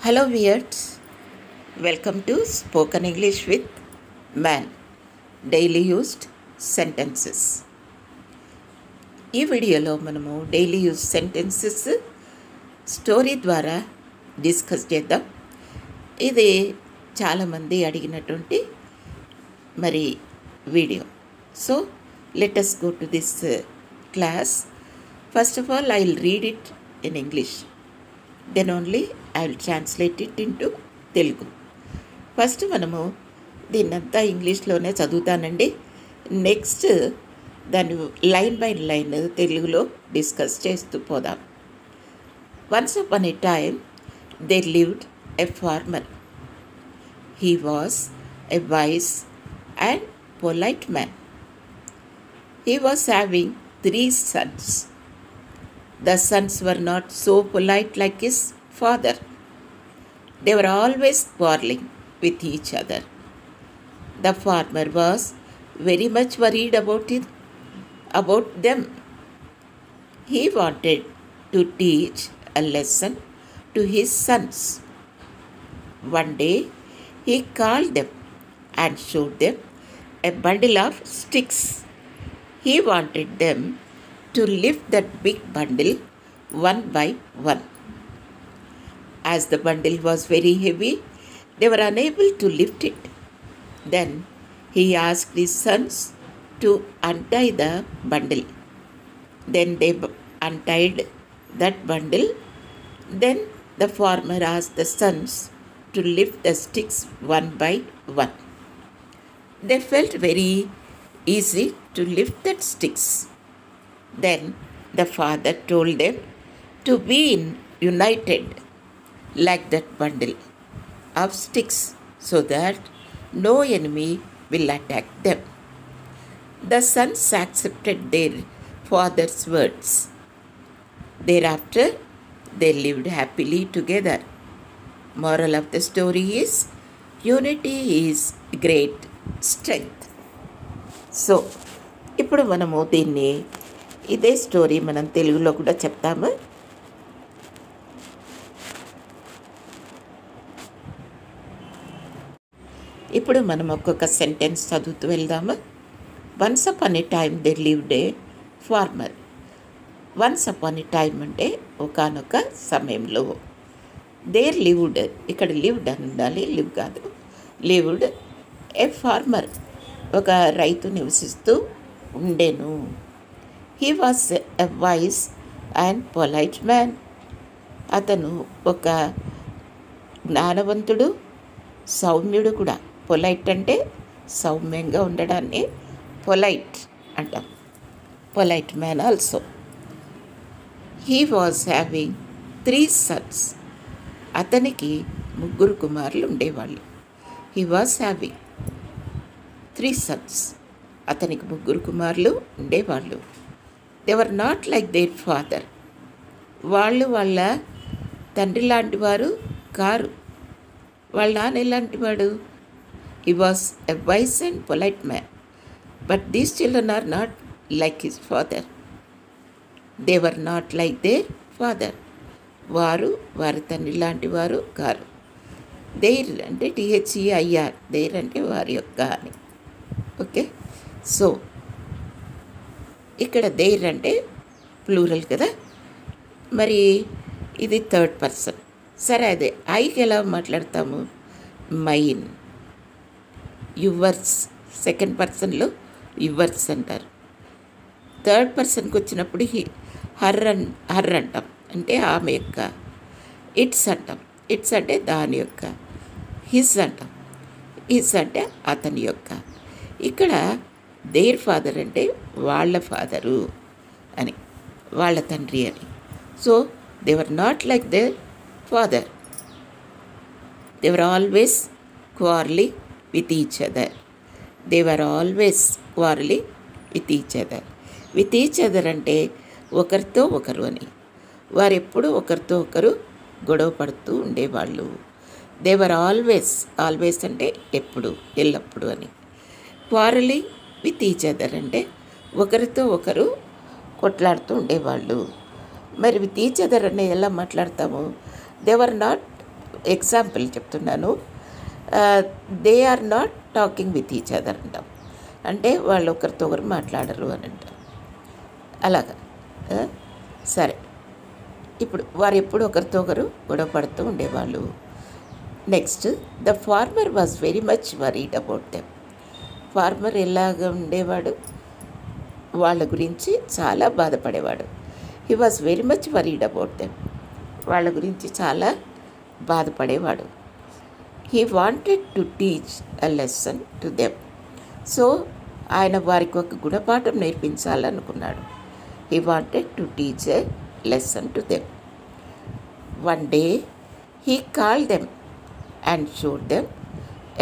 Hello viewers, welcome to Spoken English with Man, Daily Used Sentences. ఈ వీడియోలో మనము daily use sentences story ద్వారా discuss చేద్దాం. ఇది చాలామంది అడిగినటువంటి video. So let us go to this class. First of all, I will read it in English. Then only I will translate it into Telugu. First మనము దీన్నంతా ఇంగ్లీష్లోనే చదువుతానండి. Next దాన్ని లైన్ బై లైన్ తెలుగులో డిస్కస్ చేస్తూ పోదాం. Once upon a time there lived a farmer. He was a wise and polite man. He was having 3 sons. The sons were not so polite like his father. They were always quarreling with each other. The farmer was very much worried about them. He wanted to teach a lesson to his sons. One day, he called them and showed them a bundle of sticks. He wanted them to lift that big bundle one by one. As the bundle was very heavy, they were unable to lift it. Then he asked his sons to untie the bundle. Then they untied that bundle. Then the farmer asked the sons to lift the sticks one by one. They felt very easy to lift that sticks. Then the father told them to be united like that bundle of sticks so that no enemy will attack them. The sons accepted their father's words. Thereafter, they lived happily together. Moral of the story is, unity is great strength. So ఇప్పుడు మనము దీన్ని ఇదే story మనం తెలుగులో కూడా చెప్తాము. ఇప్పుడు మనం ఒక్కొక్క సెంటెన్స్ చదువుతూ వెళ్దాము. Once upon a time there lived a farmer. Once upon a time అంటే ఒకానొక సమయంలో. దేర్ లివ్డ్, ఇక్కడ లివ్డ్ అని ఉండాలి, లివ్ కాదు, లివ్డ్ ఏ ఫార్మర్, ఒక రైతు నివసిస్తూ ఉండేను. He was a wise and polite man. అతను ఒక జ్ఞానవంతుడు, సౌమ్యుడు కూడా. పొలైట్ అంటే సౌమ్యంగా ఉండడాన్ని పొలైట్ అంటాం. Polite man also. He was having 3 sons. అతనికి 3 కుమారులు ఉండేవాళ్ళు. He was having 3 sons. అతనికి 3 కుమారులు ఉండేవాళ్ళు. They were not like their father. వాళ్ళు వాళ్ళ తండ్రి లాంటి వారు కారు. వాళ్ళ నాన్న ఎలాంటి వాడు? He was a wise and polite man. But these children are not like his father. They were not like their father. వారు వారి తండ్రి లాంటి వారు కారు. దేర్ అంటే THEIR, దేర్ అంటే వారి యొక్క అని. ఓకే, సో ఇక్కడ దేర్ అంటే ప్లూరల్ కదా, మరి ఇది 3rd person. సరే, అదే ఐకి ఎలా మాట్లాడతాము? మైన్. యువర్స్, 2nd personలో యువర్స్ అంటారు. 3rd personకి వచ్చినప్పుడు హర్ అంటాం, అంటే ఆమె యొక్క. ఇట్స్ అంటాం, ఇట్స్ అంటే దాని యొక్క. హిస్ అంటాం, హిస్ అంటే అతని యొక్క. ఇక్కడ దేర్ ఫాదర్ అంటే వాళ్ళ ఫాదరు అని, వాళ్ళ తండ్రి అని. So they were not like their father. They were always quarrelling with each other. They were always quarrelling with each other. With each other అంటే ఒకరితో ఒకరు అని. వారు ఎప్పుడూ ఒకరితో ఒకరు గొడవ పడుతూ ఉండేవాళ్ళు. దే వర్ ఆల్వేస్, ఆల్వేస్ అంటే ఎప్పుడు, ఎల్లప్పుడు అని. క్వారలింగ్ విత్ ఈచ్ అదర్ అంటే ఒకరితో ఒకరు కొట్లాడుతూ ఉండేవాళ్ళు. మరి విత్ ఈచ్ అదర్ అనే ఎలా మాట్లాడతాము? దే వర్ నాట్ ఎగ్జాంపుల్ చెప్తున్నాను. They are not talking with each other అంటాం. అంటే వాళ్ళు ఒకరితో ఒకరు మాట్లాడరు అని అంటాం. అలాగా. సరే, ఇప్పుడు వారు ఎప్పుడు ఒకరితో ఒకరు గొడవ పడుతూ ఉండేవాళ్ళు. Next, the farmer was very much worried about them. Farmer ఎలాగ ఉండేవాడు? వాళ్ళ గురించి చాలా బాధపడేవాడు. He was very much worried about them. వాళ్ళ గురించి చాలా బాధపడేవాడు. He wanted to teach a lesson to them. So ఆయన వారికి ఒక గుణపాఠం నేర్పించాలనుకున్నాడు. He wanted to teach a lesson to them. One day he called them and showed them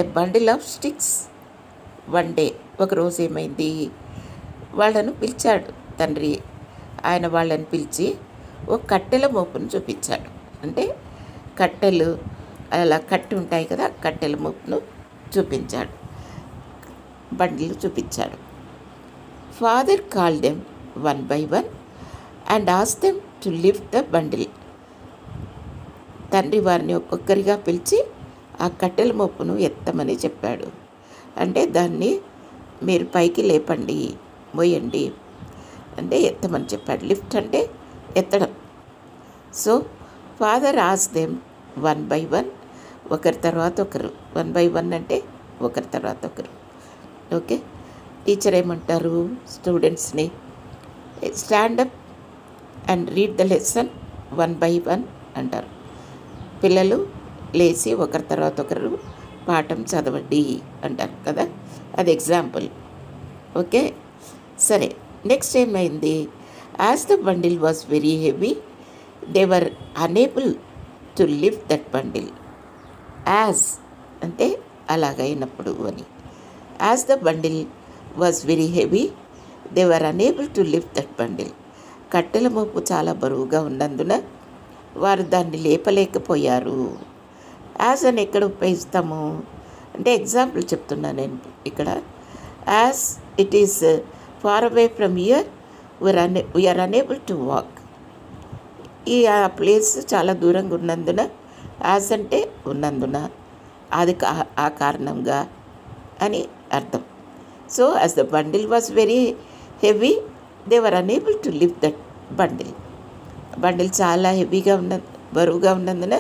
a bundle of sticks. One day, ఒకరోజు ఏమైంది, వాళ్ళను పిలిచాడు తండ్రి. ఆయన వాళ్ళని పిలిచి ఒక కట్టెల మోపును చూపించాడు. అంటే కట్టెలు అలా కట్టి ఉంటాయి కదా, కట్టెల మోపును చూపించాడు, బండిలు చూపించాడు. Father called them one by one and asked them to lift the bundle. తండ్రి వారిని ఒక్కొక్కరిగా పిలిచి ఆ కట్టెల మోపును ఎత్తమని చెప్పాడు. అంటే దాన్ని మీరు పైకి లేపండి, మోయండి అంటే ఎత్తమని చెప్పాడు. లిఫ్ట్ అంటే ఎత్తడం. So father asked them one by one, ఒకరి తర్వాత ఒకరు. వన్ బై వన్ అంటే ఒకరి తర్వాత ఒకరు. ఓకే, టీచర్ ఏమంటారు స్టూడెంట్స్ని? Stand up and read the lesson one by one అంటారు. పిల్లలు లేచి ఒకరి తర్వాత ఒకరు పాఠం చదవండి అంటారు కదా, అది ఎగ్జాంపుల్. ఓకే, సరే. నెక్స్ట్ ఏమైంది? As the bundle was very heavy they were unable to lift that bundle. As అంటే అలాగైనప్పుడు అని. As the bundle was very heavy they were unable to lift that bundle. కట్టెల మోపు చాలా బరువుగా ఉన్నందున వారు దాన్ని లేపలేకపోయారు. యాజ్ అని ఎక్కడ ఉపయోగిస్తాము అంటే ఎగ్జాంపుల్ చెప్తున్నాను నేను ఇక్కడ. As it is far away from here we are unable to walk. ఈ ఆ ప్లేస్ చాలా దూరంగా ఉన్నందున, యాజ్ అంటే ఉన్నందున, అది ఆ కారణంగా అని అర్థం. So as the bundle was very heavy they were unable to lift that bundle. Bundle చాలా హెవీగా బరువుగా ఉన్నందున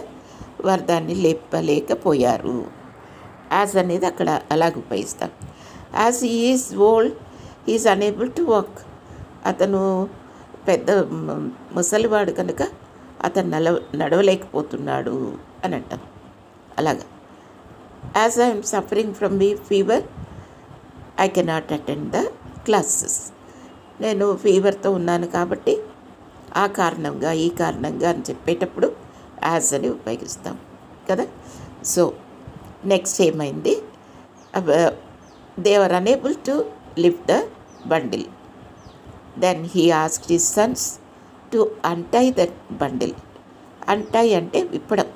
వారు దాన్ని లేపలేకపోయారు. యాజ్ అనేది అక్కడ అలాగ ఉపయోగిస్తాం. As he is old is unable to walk. అతను పెద్ద ముసలివాడు కనుక అతను నడవలేకపోతున్నాడు అని అంటాం. అలాగా. As I'm suffering from fever I cannot attend the classes. నేను ఫీవర్తో ఉన్నాను కాబట్టి ఆ కారణంగా ఈ కారణంగా అని చెప్పేటప్పుడు యాజ్ అని ఉపయోగిస్తాం కదా. సో నెక్స్ట్ ఏమైంది? They are unable to lift the bundle. Then he asked his sons to untie that bundle. Untie అంటే విప్పడం.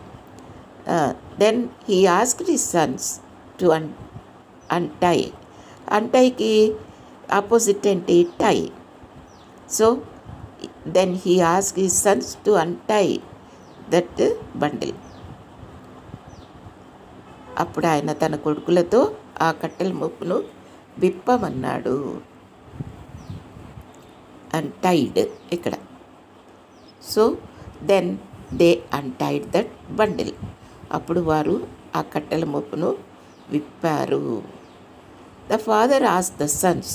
Then he asked his sons to untie. అంటైకి ఆపోజిట్ ఏంటి? Tie. So then he asked his sons to untie that bundle. అప్పుడు ఆయన తన కొడుకులతో ఆ కట్టెల మోపును విప్పమన్నాడు. అంటైడ్ ఇక్కడ. So then they untied that bundle. అప్పుడు వారు ఆ కట్టెల మోపును విప్పారు. The father asked the sons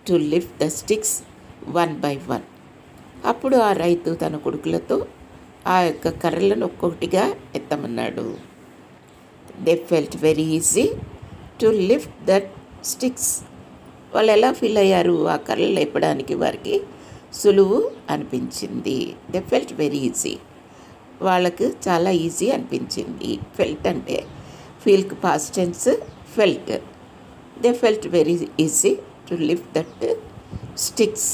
to lift the sticks one by one. అప్పుడు ఆ రైతు తన కొడుకులతో ఆ యొక్క కర్రలను ఒక్కొక్కటిగా ఎత్తమన్నాడు. They felt very easy to lift that sticks. వాళ్ళు ఎలా ఫీల్ అయ్యారు? ఆ కర్రలు లేపడానికి వారికి సులువు అనిపించింది. They felt very easy. వాళ్ళకు చాలా ఈజీ అనిపించింది. ఫెల్ట్ అంటే ఫీల్కి past tense felt. They felt very easy to lift that sticks.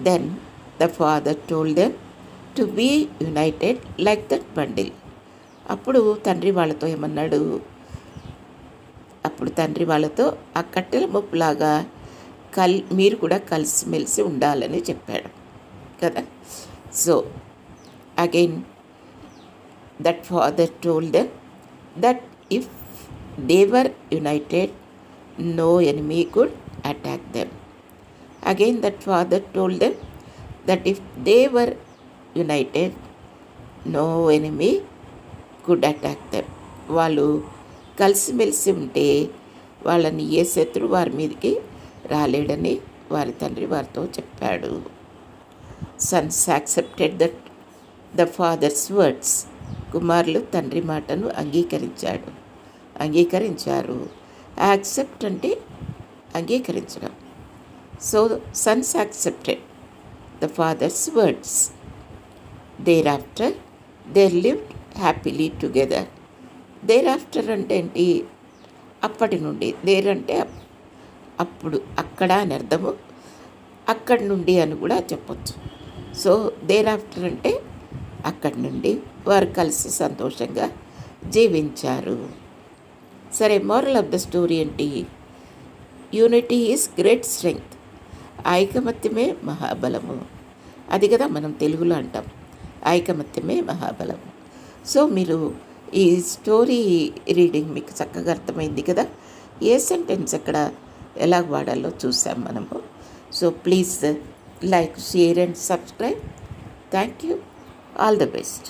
Then the father told them to be united like that bundle. అప్పుడు తండ్రి వాళ్ళతో ఏమన్నాడు? అప్పుడు తండ్రి వాళ్ళతో ఆ కట్టెల మోపులాగా మీరు కూడా కలిసిమెలిసి ఉండాలని చెప్పాడు కదా. So again that father told them that if they were united, no enemy could attack them. Again, that father told them that if they were united, no enemy could attack them. వాళ్ళు కలిసిమెలిసి ఉంటే వాళ్ళని ఏ శత్రువు వారి మీదకి రాలేడని వారి తండ్రి వారితో చెప్పాడు. Sons accepted that the father's words. కుమారులు తండ్రి మాటను అంగీకరించారు. యాక్సెప్ట్ అంటే అంగీకరించడం. So sons accepted the father's words. Thereafter there lived happily together. Thereafter అంటే ఏంటి? అప్పటి నుండి. దేర్ అంటే అప్పుడు, అక్కడ అని అర్థము. అక్కడి నుండి అని కూడా చెప్పొచ్చు. సో దేర్ ఆఫ్టర్ అంటే అక్కడి నుండి వారు కలిసి సంతోషంగా జీవించారు. సరే, మోరల్ ఆఫ్ ద స్టోరీ ఏంటి? Unity is great strength. ఐకమత్యమే మహాబలము. అది కదా మనం తెలుగులో అంటాం, ఐకమత్యమే మహాబలము. సో మీరు ఈ స్టోరీ రీడింగ్ మీకు చక్కగా అర్థమైంది కదా. ఏ సెంటెన్స్ ఎక్కడ ఎలా వాడాలో చూసాం మనము. So please like, share and subscribe. Thank you. All the best.